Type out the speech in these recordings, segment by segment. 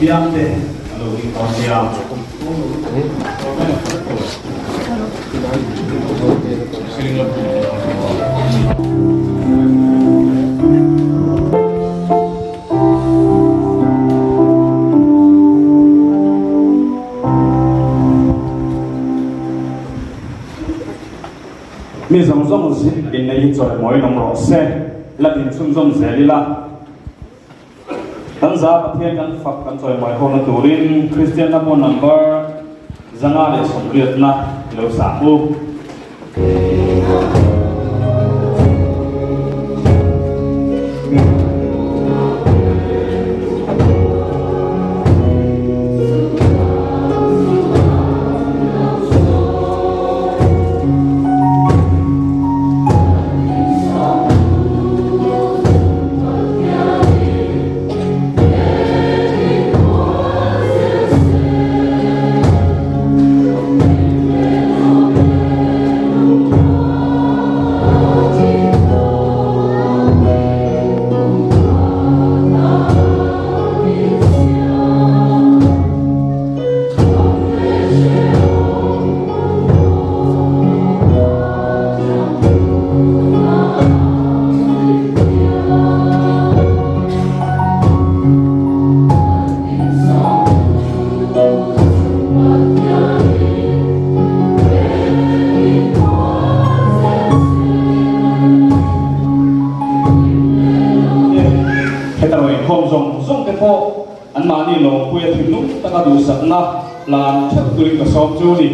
Biaktea Ruatkimi mi zong zong zin in nei choi moi nong ro se la din chung zong zeli la tan za pathian kan fak kan choi moi ho na turin Christian na mo number zanga le somriat na lo sa pu an mani lo puya thinu taka du sakna lan thak turing ka som chu ni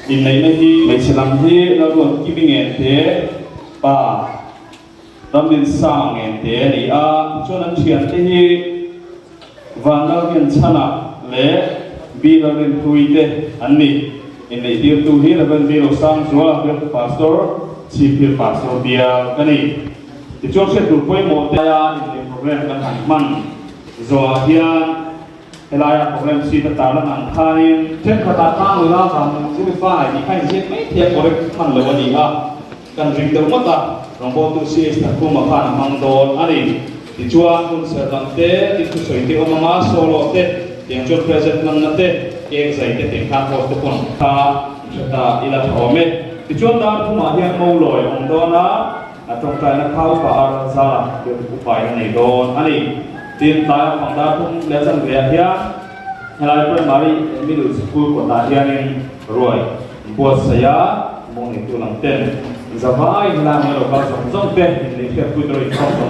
in nei na hi mai chilam hi la Ruatkimi nge te pa ramin sa nge te ni a chuan thian te hi wanga hian chana le bi la rin thui te an ni in nei dir tu hi la ban bi lo sang zuala pe pastor chief pastor bia kani ti chuan se tu poi mo te ya in program kan han man zo hian helaya program si ta ta lan an khain chen khata ka lo la sam si fa ni khai se mai thia correct man lo ni ha kan ring do mata rong bo tu si sta ku ma pha na mang don ani ti chuan kun se dang te ti tu soi ti o ma solo te tiang chu present nan na te ke sai te te kha ko te pon kha ta ila thome ti chuan da ku ma hian mo loi ong do na atong tai na khau pa ar za ke ku pai nei don ani tin ta phang da thum le san ve hian helai primary middle school ko ta hian roi bo saya mo ni tu lang ten zawai la me lo ka song te ni ke ku droi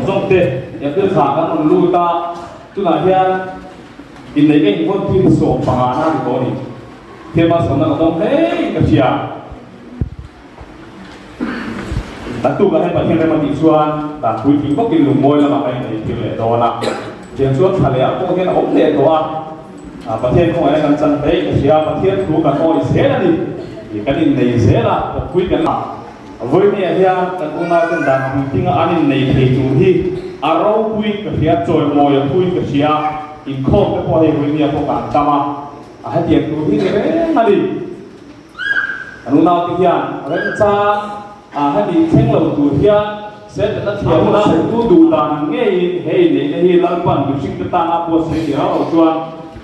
song te ya ke sa kan lu ta tu na hian in nei ke ko ti so pa na ko ni ke ma so na ko he ka sia ta tu ka he pa hian ma ti chuan ta ku ti ko ki lu moi la ma kai nei ti le do naเช่นช่วงทะเลพวกนี้เราเลี้ยตัวประเทศของอะไรกันจันเตยเสียประเทศถูกกันก็เสียแล้วดิกันในเสียละคุยกันละวันนี้เฮียกันอุณากันดังทิ้งอันนี้ในเทจูที่อารมณ์คุยกับเฮียจอยมอยคุยกับเสียอินโคก็พอให้วันนี้พวกกันจำมาให้เดียกตัวที่เรื่องมาดิอุณาที่เฮียเรื่องจ้าให้ดีเช่นเราตัวเฮียเสร็จแล้วเที่ยวนะดูดูตาเงี้ยเฮ้ยเนี่ยลังปันดูสิ่งต่างๆพวกสิ่งที่เราชวน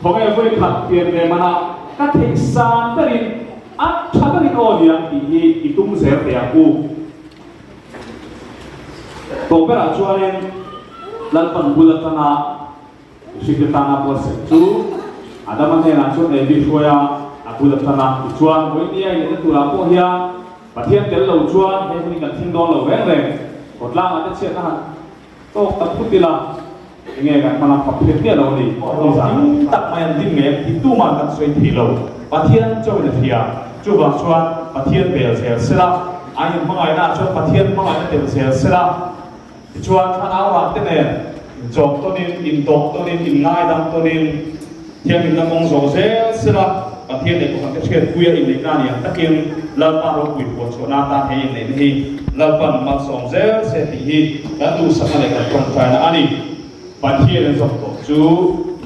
ของไอ้พวกขัดเปลี่ยนเลยมันก็เทศาลตรินอัดชัดตรินโอเดียอีตุ้มเสียเดียกูตัวเป็นชวนลังปันบุลตนาสิ่งต่างๆพวกสิ่งจูada mana yang langsung lebih shoya aku letakkan tujuan poin dia ini tu lah pun dia pasien terlalu tujuan dia ini kan tinggal lalu bereng Kotlang ada siapa kan? Toh takut bila ini kan malah pakai dia lalu ni. Tak main tinggal itu makan suai tilau. Pasien coba dia, coba cuan pasien bel sel ayam mengayak cuan pasien mengayak bel sel. Cuan kan awak tu ni, jok tu ni, intok tu ni, ingai dam tu ni, tiang kita mongso sel. Pasien ni bukan kecil kuya ini kan ya, tapi lepas roh kuih buat cuan nata ini ni. Lapan maksong zel setihi dan tu sama dengan perempuan ani pasien zokto ju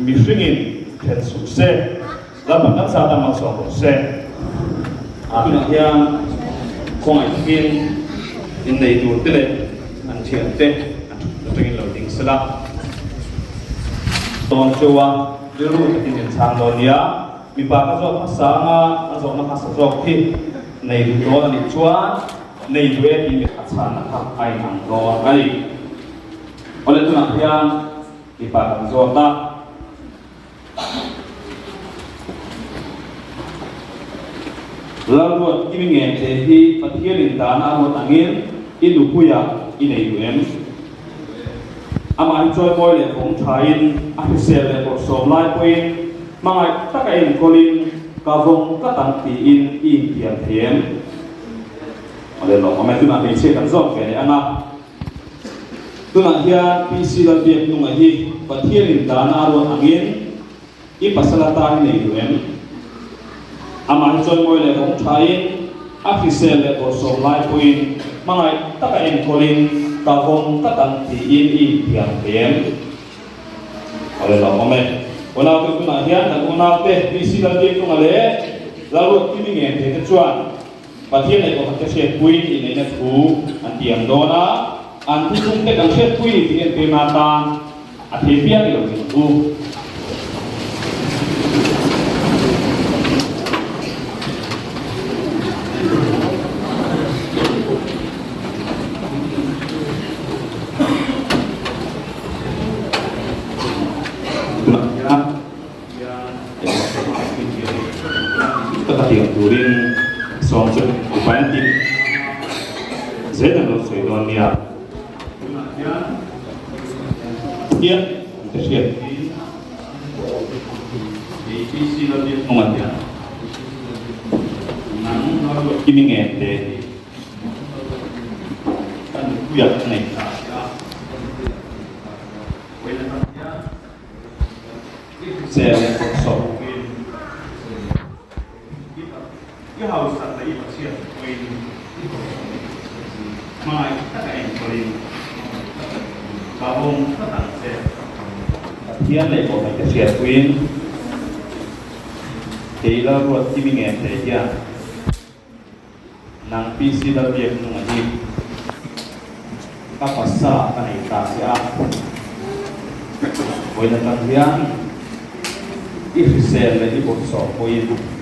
misingin dan sukses lapan dan saat maksong sukses aku nak yang kau ingin ini itu tele ancian teh ingin loading selah tuan coba liru tin sang lo nia mi pa ka zo sa nga a zo na ka sa zo ki nei do na ni chuan nei we ti mi chan na ka ai ang lo ai ole tu na hian mi pa ka zo ta Lalu kami ngeh di Pathian dana buat angin ilu puya ini UM. Ama enjoy boy le kong chain official le kong somlai point mangai takain kolin kavong katang tiin tiang tiang. Oleh lo kami tu nak isi kan zong kene anak. Tu nak dia PC dan dia tu ngaji Pathian dana buat angin i pasalata ini UM. Ama enjoy boy le kong chain official le kong somlai point mangai takain kolin kavong katang tiin tiang tiang. Oleh lo kami Una tu na hian dan una te PC dan dia tu ngale lalu kini ngeh te chuan Pathian ai ko ka se pui ni nei na thu an tiang dona an thu tung te kan se pui ti te na ta a the pia ni lo tu Turin somset upaya tim saya dan lo sudah dia dia tersiap di PC lagi mengajar namun kalau kini ngete kan kuya naik saya sok harus ada pasien poin mai takain poin kabung tatang se Pathian le ko mai pasien poin Biaktea Ruatkimi ngete dia nang PC dal dia ngaji kapasa kanai tasia poin tatang dia ifisel le di boso poin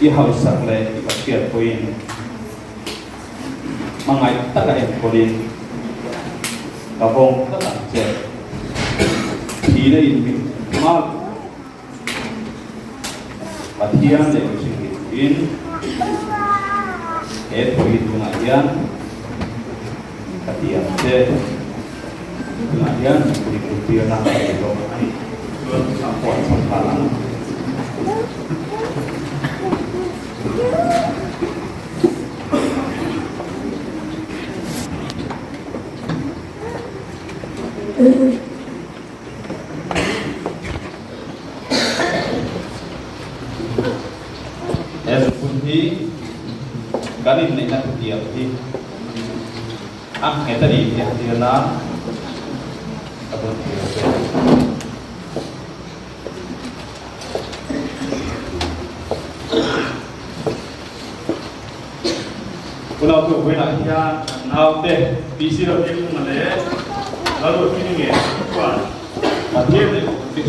i harus le i pasir poin mangai takain kolin kabong tatang se tire in mal Pathian le in poin tungayan Pathian se tungayan di na ko ai support sampalan Punti ganin ni nak dia di kita di dia na apa dia kalau tu boleh dia now te PC ro dia male lalu kini nge kuan dia ni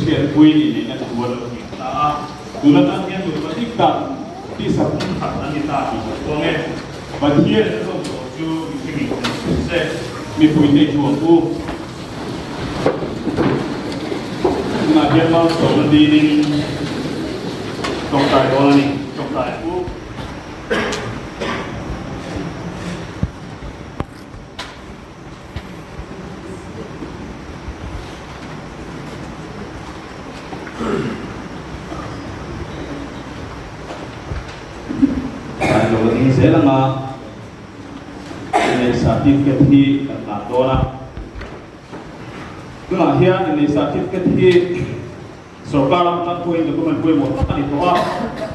dia kui ni nak buat kita guna dia tu kita di sabun tak kita di orang Pathian tu tu kini se mi pui ni tu na dia mau soal di ni tongkai orang ni tongkai tu ini saya lama ini sertifikat di Natona. Kemudian ini sertifikat di Sorkaram tak kue dokumen kue mau tak itu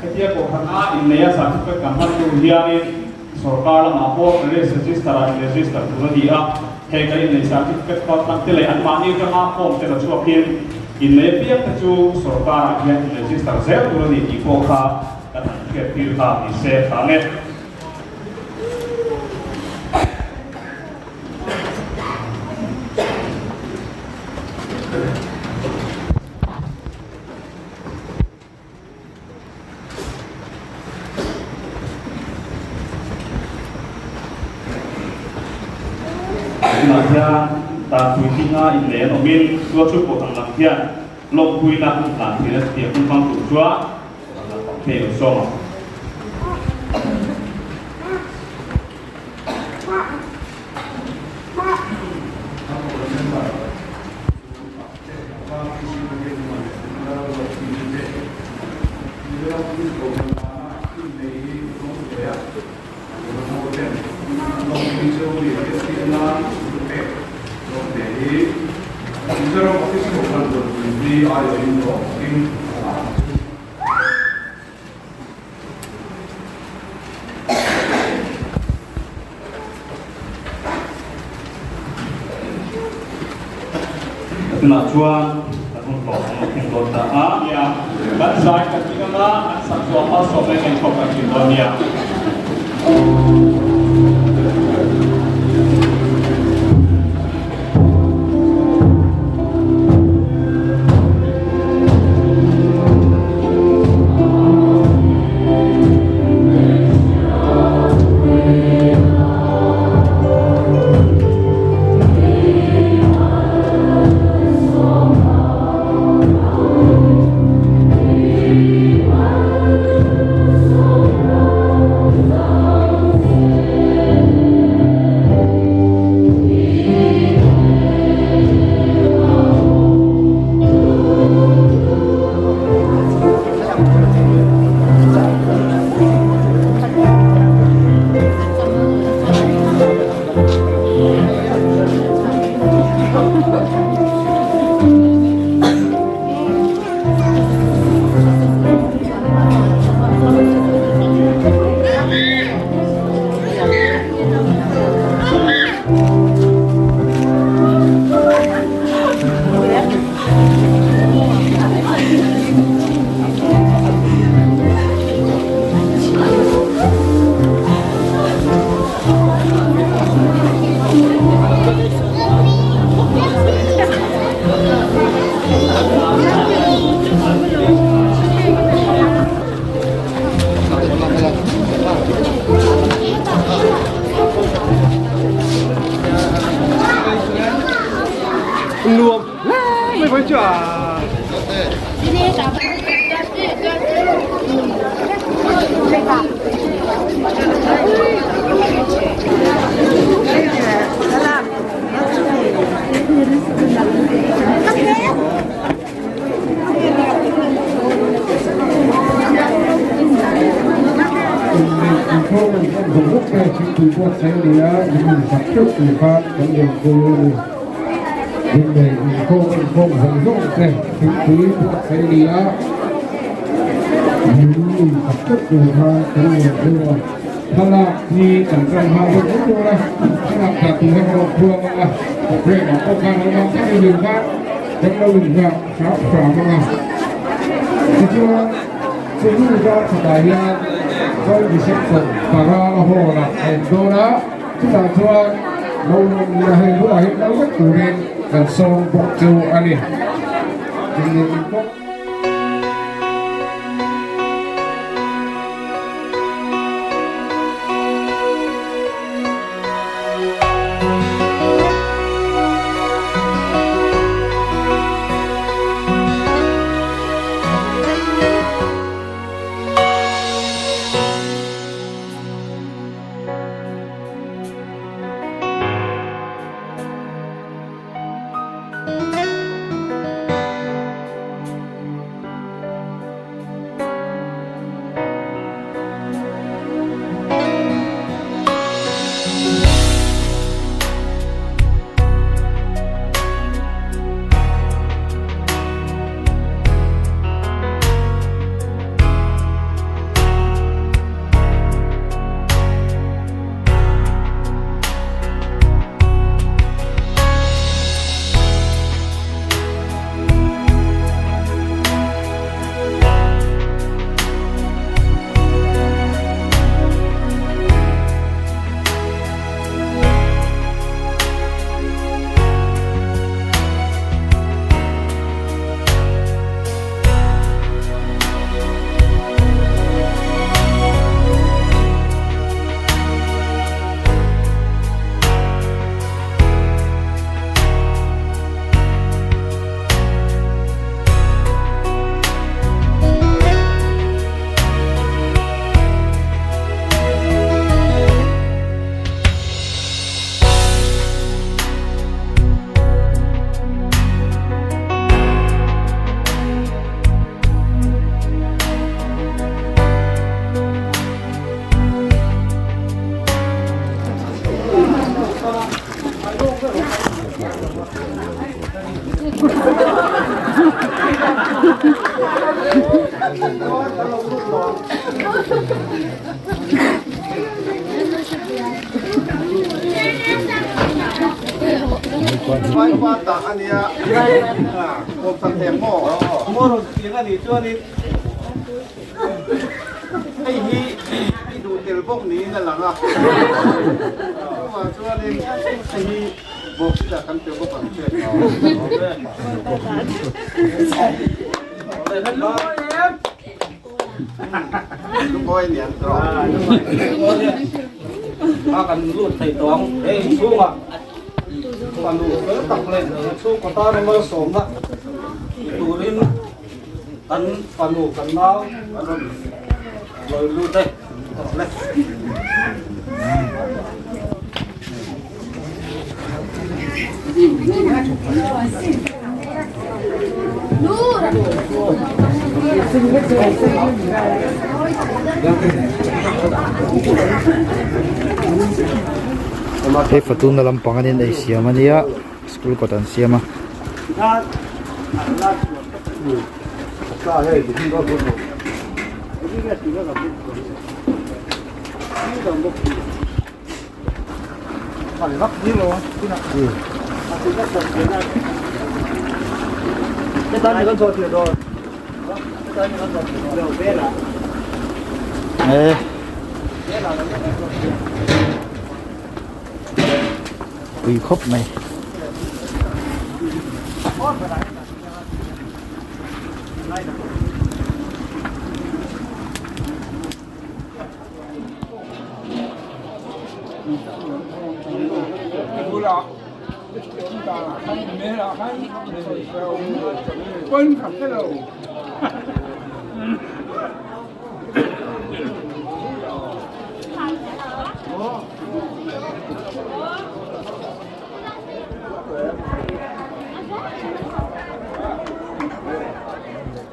ketika kau karena ini ya sertifikat kamar kemudian Sorkaram apa register tu dia hingga ini sertifikat kau tak terlihat mani ke apa kita cuakin ini pihak tu Sorkaram yang register saya tu di Ipoka dan kepilih di setanget. na hian ta tui tinga in le no min tua chu po thang lam hian lok pui na la thina ti kun pang tu chua la pe so ma na chuan ta kun ko no kin lo ta a ya ban sai ka ti na an sa so a so le ken ko ka ti lo nia luôn mới phải trả không dùng lúc này chỉ từ qua xe đi á mình sắp trước từ phát trong đường cô nhưng để không dùng lúc này chỉ từ qua xe đi á mình sắp trước từ phát trong đường côถ้าเราที่ต่างกันมาเป็นตัวอะไรถ้าเราตัดตัวให้เราพวงมาเรื่องของการเราต้องใช้ยืนบ้านแล้วเราหนึ่งแบบสามสามมาที่ว่าสิ่งที่เราสบายยังก็ดิฉันส่งปากเราหัวละเอ็นโดนะที่เราชวนเราให้รู้ว่าเราก็ตัวเองกันส่งบอกจูอันนี้จริงๆก็ ไว้ว่าตากอันเนี้ยผมสั่งแถมหม้อเสียงอันนี้ช่วงนี้ไอ้ที่ดูเทเลพวกนี้นั่นแหละครับว่าช่วงนี้ไอ้ที่บอกที่จะทำเทเลพวกฝั่งเชื่อลูกบอยเนี่ยตรองพากันรูดใส่ตรองเอ้ยสู้อ่ะฟันดูเออตักเล่นสู้กับตาในมือสมละดูลิ้นอันฟันดูกันน้าวอันนั้นเลยรูดได้ตักเล่นHei fatun dalam panganin ai siama dia school kotan siama Ui khóc này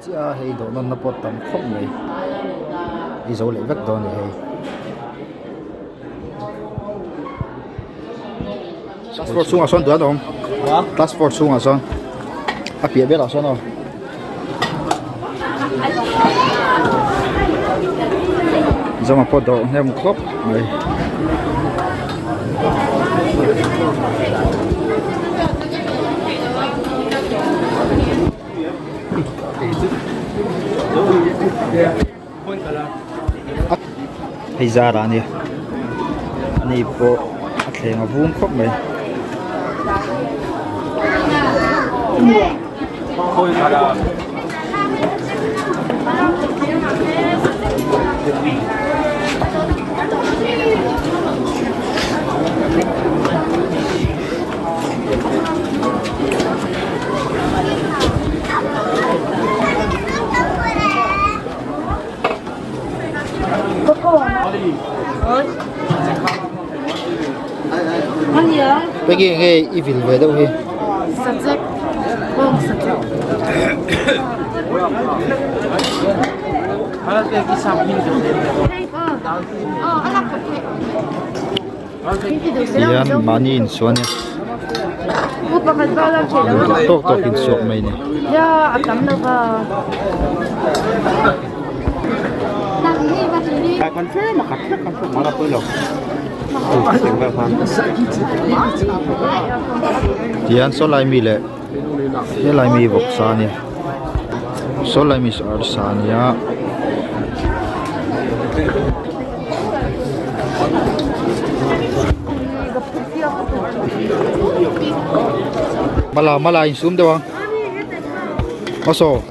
cha hay đồ nó bọt tầm khóc này đi dấu lại vắt đồ này hay Task force sunga son tuan dong. Task force sunga son. Api bela son oh. Zama podo nem khop này. Hay ra ra nè. Anh po thề mà vuông khóc này. Thôi cả là Cái evil về đâu đi? Subject. Wrong subject. Yan mani insuan ya. Tok insuak mai ni. Ya, atam na ka. confirm confirm malah pelok. Yan so lai mi le. Ye lai mi vok sa ni. So lai mi sar sa ni ya. Mala insum dewa. Maso.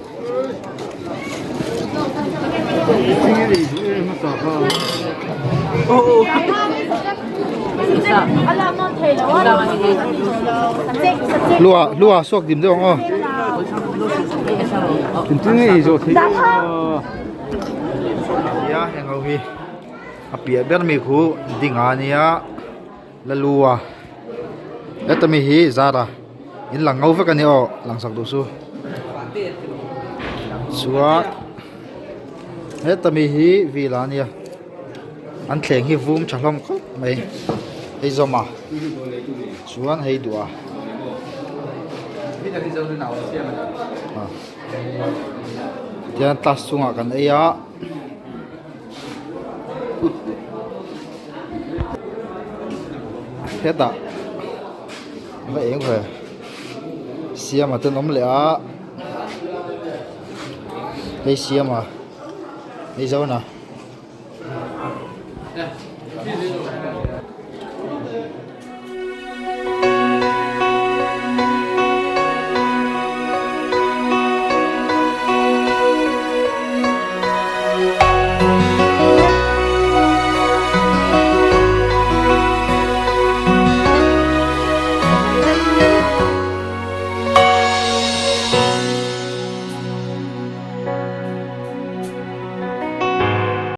Lua sok dim dewa oh. TinTin-A zo thi Ya hengau hi. Apia ber mi khu dingania lalua. Etami hi zara. In lang ngau vek ani o lang sak du su. Suwa etami hi vilania. An thleng hi vum chalom khop mai. Ei zoma. Suan hei dua. tian tas sunga kan eya heta va eng ve siam atan om le a ei siam a ei zona